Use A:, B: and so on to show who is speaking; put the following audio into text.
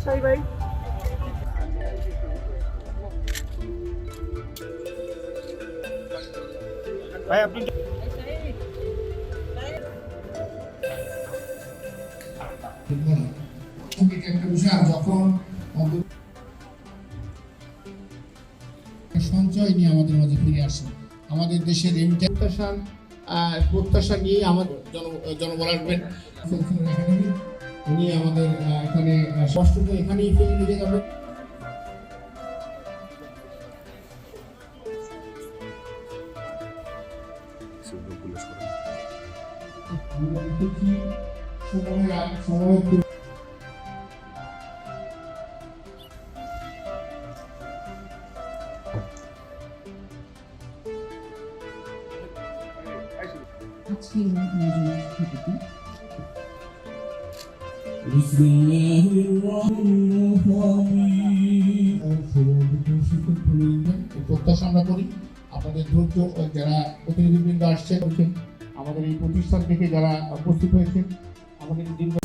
A: সাই ভাই। ভাই আপনি
B: একটা বিষয় যখন সঞ্চয় নিয়ে আমাদের মাঝে ফিরে আসে, আমাদের দেশের প্রত্যাশা নিয়ে আমাদের জনবল আসবেন। উনি আমাদের এখানে স্পষ্টত এখানেই ফিরে নিয়ে যাবেন। প্রত্যাশা আমরা করি আপনাদের ধৈর্য, যারা প্রতিনিধিবৃন্দ আসছেন আমাদের এই প্রতিষ্ঠান থেকে যারা উপস্থিত হয়েছেন, আমাদের দীর্ঘ